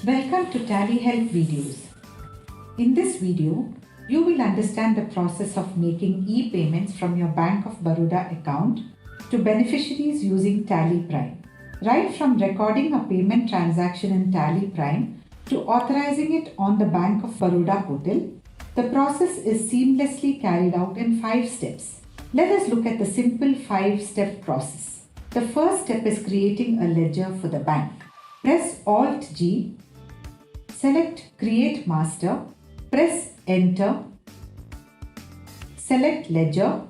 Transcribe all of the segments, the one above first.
Welcome to Tally Help videos. In this video, you will understand the process of making e-payments from your Bank of Baroda account to beneficiaries using TallyPrime. Right from recording a payment transaction in TallyPrime to authorizing it on the Bank of Baroda portal, the process is seamlessly carried out in 5 steps. Let us look at the simple 5-step process. The first step is creating a ledger for the bank. Press Alt-G, select Create Master, press Enter, select Ledger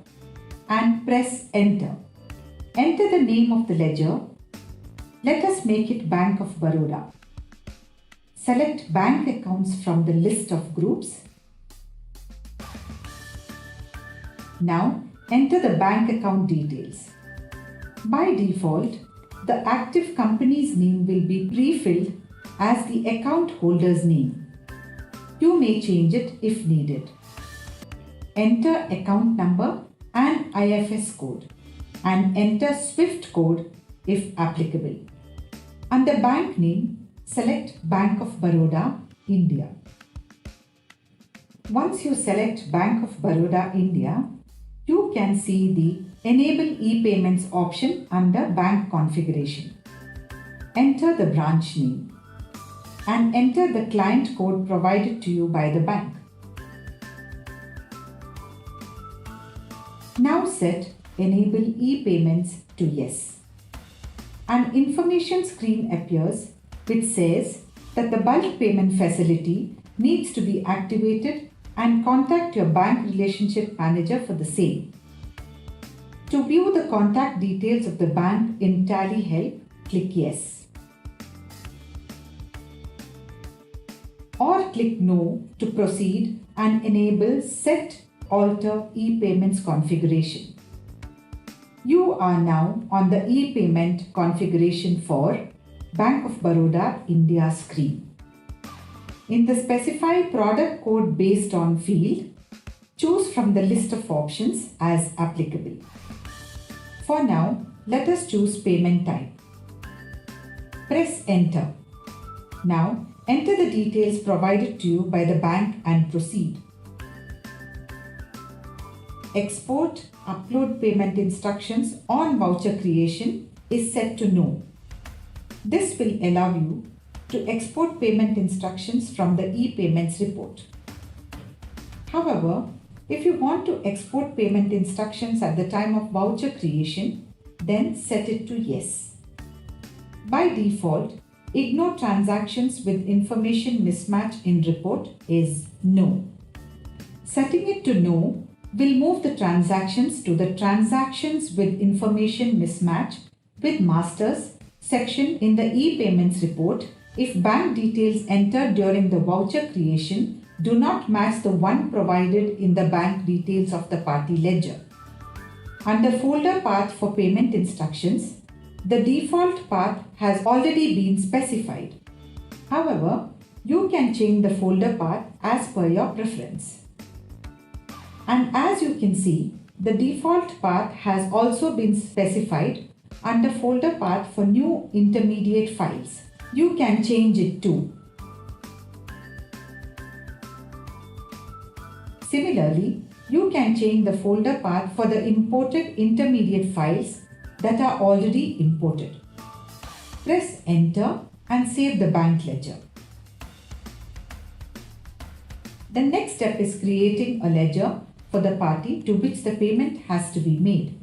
and press Enter. Enter the name of the ledger. Let us make it Bank of Baroda. Select bank accounts from the list of groups. Now enter the bank account details. By default, the active company's name will be pre-filled as the account holder's name. You may change it if needed. Enter account number and IFS code and enter SWIFT code if applicable. Under bank name, select Bank of Baroda, India. Once you select Bank of Baroda, India, you can see the Enable e-payments option under Bank Configuration. Enter the branch name and enter the client code provided to you by the bank. Now set Enable e-payments to Yes. An information screen appears which says that the bulk payment facility needs to be activated and contact your bank relationship manager for the same. To view the contact details of the bank in Tally Help, click Yes. Or click No to proceed and enable Set Alter e-payments configuration. You are now on the e-payment configuration for Bank of Baroda India screen. In the Specify Product Code Based on field, choose from the list of options as applicable. For now, let us choose payment type. Press Enter. Now, enter the details provided to you by the bank and proceed. Export Upload Payment Instructions on voucher creation is set to No. This will allow you to export payment instructions from the e-payments report. However, if you want to export payment instructions at the time of voucher creation, then set it to Yes. By default, Ignore transactions with information mismatch in report is No. Setting it to No will move the transactions to the Transactions with Information Mismatch with Masters section in the e-payments report if bank details entered during the voucher creation do not match the one provided in the bank details of the party ledger. Under folder path for payment instructions, the default path has already been specified. However, you can change the folder path as per your preference. And as you can see, the default path has also been specified under folder path for new intermediate files. You can change it too. Similarly, you can change the folder path for the imported intermediate files that are already imported. Press Enter and save the bank ledger. The next step is creating a ledger for the party to which the payment has to be made.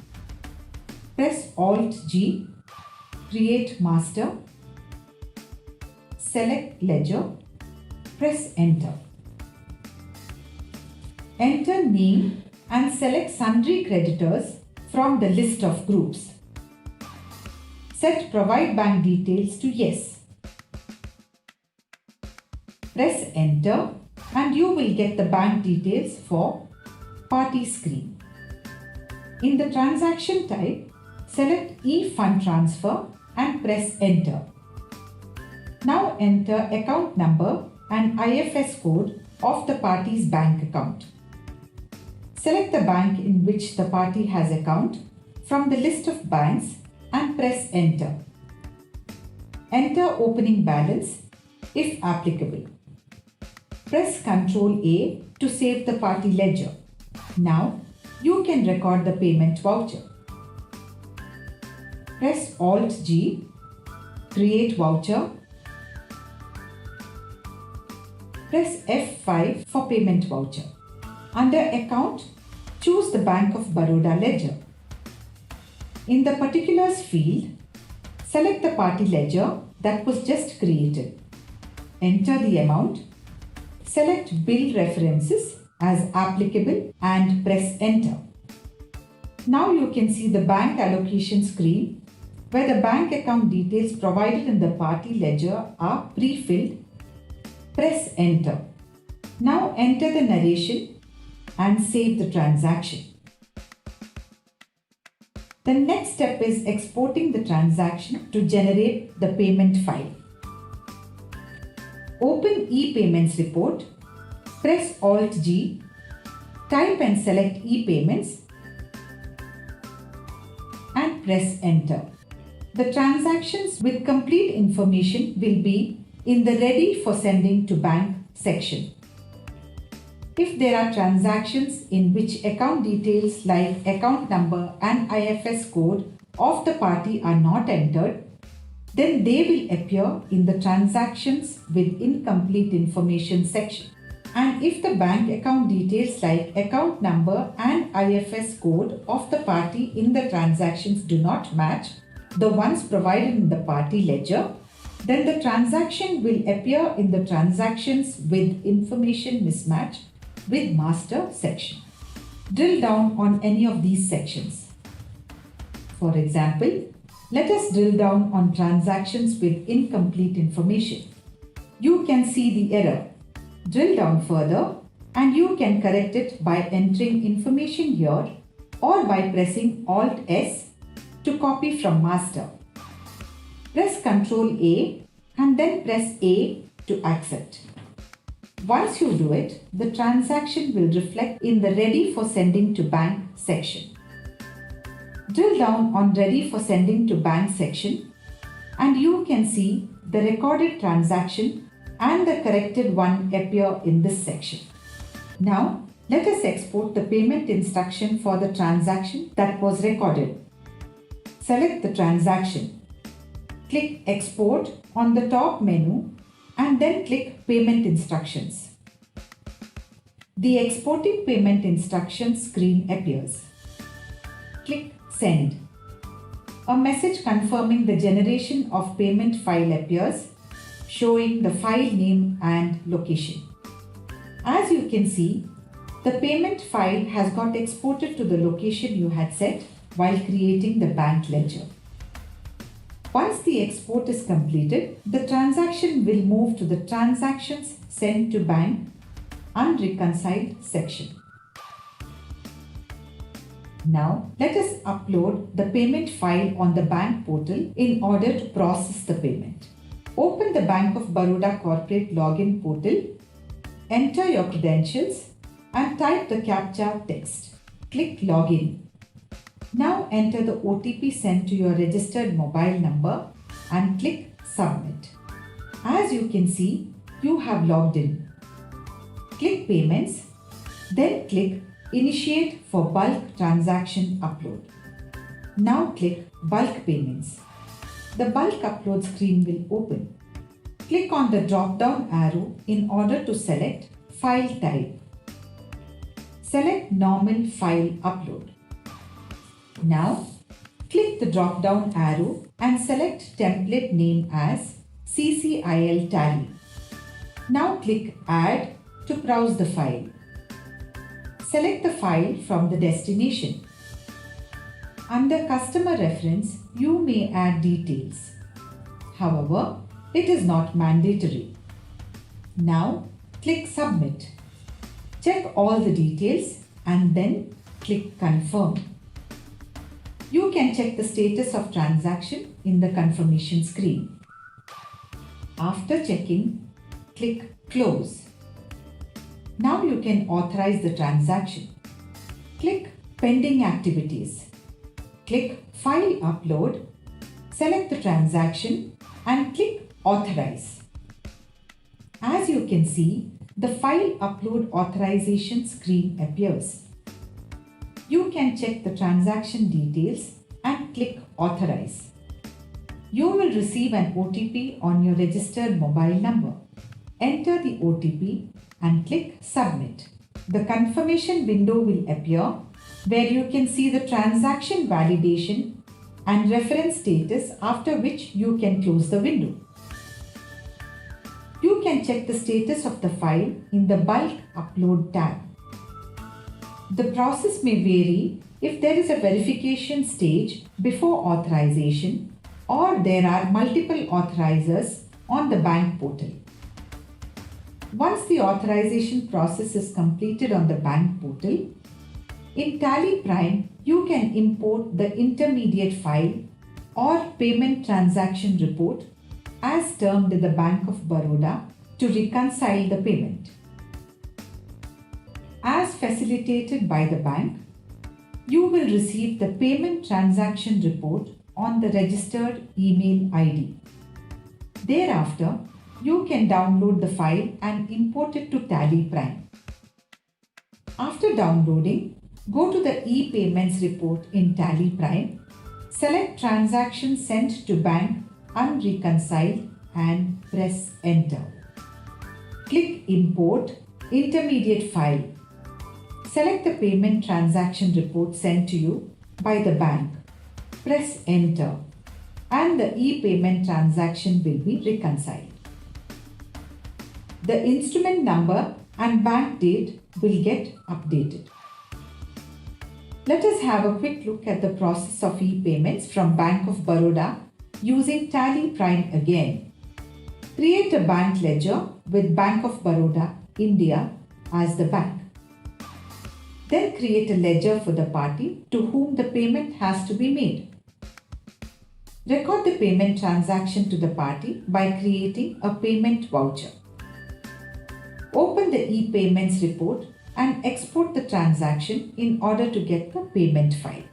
Press Alt-G, Create Master, select Ledger, press Enter. Enter name and select sundry creditors from the list of groups. Set Provide Bank Details to Yes. Press Enter and you will get the bank details for party screen. In the transaction type, select e-Fund Transfer and press Enter. Now enter account number and IFS code of the party's bank account. Select the bank in which the party has account from the list of banks and press Enter. Enter opening balance if applicable. Press Ctrl A to save the party ledger. Now you can record the payment voucher. Press Alt G, create voucher. Press F5 for payment voucher. Under Account, choose the Bank of Baroda ledger. In the Particulars field, select the party ledger that was just created. Enter the amount. Select Bill References as applicable and press Enter. Now you can see the bank allocation screen where the bank account details provided in the party ledger are pre-filled. Press Enter. Now enter the narration and save the transaction. The next step is exporting the transaction to generate the payment file. Open e-Payments report, press Alt G, type and select e-Payments and press Enter. The transactions with complete information will be in the Ready for Sending to Bank section. If there are transactions in which account details like account number and IFS code of the party are not entered, then they will appear in the Transactions with Incomplete Information section. And if the bank account details like account number and IFS code of the party in the transactions do not match the ones provided in the party ledger, then the transaction will appear in the Transactions with Information Mismatch with Master section. Drill down on any of these sections. For example, let us drill down on Transactions with Incomplete Information. You can see the error. Drill down further and you can correct it by entering information here or by pressing Alt S to copy from Master. Press Ctrl A and then press A to accept. Once you do it, the transaction will reflect in the Ready for Sending to Bank section. Drill down on Ready for Sending to Bank section and you can see the recorded transaction and the corrected one appear in this section. Now, let us export the payment instruction for the transaction that was recorded. Select the transaction. Click Export on the top menu and then click Payment Instructions. The Exporting Payment Instructions screen appears. Click Send. A message confirming the generation of payment file appears, showing the file name and location. As you can see, the payment file has got exported to the location you had set while creating the bank ledger. Once the export is completed, the transaction will move to the Transactions Sent to Bank Unreconciled section. Now, let us upload the payment file on the bank portal in order to process the payment. Open the Bank of Baroda Corporate Login portal, enter your credentials and type the CAPTCHA text. Click Login. Now enter the OTP sent to your registered mobile number and click Submit. As you can see, you have logged in. Click Payments, then click Initiate for bulk transaction upload. Now click Bulk Payments. The bulk upload screen will open. Click on the drop-down arrow in order to select File Type. Select Normal File Upload. Now, click the drop-down arrow and select template name as CCIL Tally. Now click Add to browse the file. Select the file from the destination. Under Customer Reference, you may add details. However, it is not mandatory. Now, click Submit. Check all the details and then click Confirm. You can check the status of transaction in the confirmation screen. After checking, click Close. Now you can authorize the transaction. Click Pending Activities. Click File Upload, select the transaction and click Authorize. can see, the File Upload Authorization screen appears. You can check the transaction details and click Authorize. You will receive an OTP on your registered mobile number. Enter the OTP and click Submit. The confirmation window will appear where you can see the transaction validation and reference status, after which you can close the window. You can check the status of the file in the Bulk Upload tab. The process may vary if there is a verification stage before authorization or there are multiple authorizers on the bank portal. Once the authorization process is completed on the bank portal, in TallyPrime, you can import the intermediate file or payment transaction report as termed in the Bank of Baroda to reconcile the payment. As facilitated by the bank, you will receive the payment transaction report on the registered email ID. Thereafter, you can download the file and import it to TallyPrime. After downloading, go to the e-payments report in TallyPrime, select transaction sent to bank unreconciled and press enter. Click import intermediate file. Select the payment transaction report sent to you by the bank. Press enter and the e-payment transaction will be reconciled. The instrument number and bank date will get updated. Let us have a quick look at the process of e-payments from Bank of Baroda using TallyPrime again. Create a bank ledger with Bank of Baroda, India as the bank. Then create a ledger for the party to whom the payment has to be made. Record the payment transaction to the party by creating a payment voucher. Open the e-payments report and export the transaction in order to get the payment file.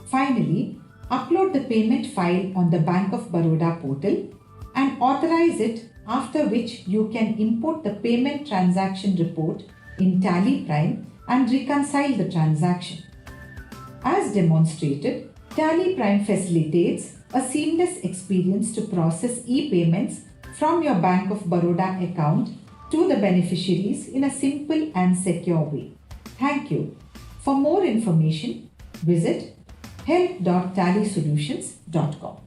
Finally, upload the payment file on the Bank of Baroda portal and authorize it, after which you can import the payment transaction report in TallyPrime and reconcile the transaction. As demonstrated, TallyPrime facilitates a seamless experience to process e-payments from your Bank of Baroda account to the beneficiaries in a simple and secure way. Thank you. For more information, visit help.tallysolutions.com.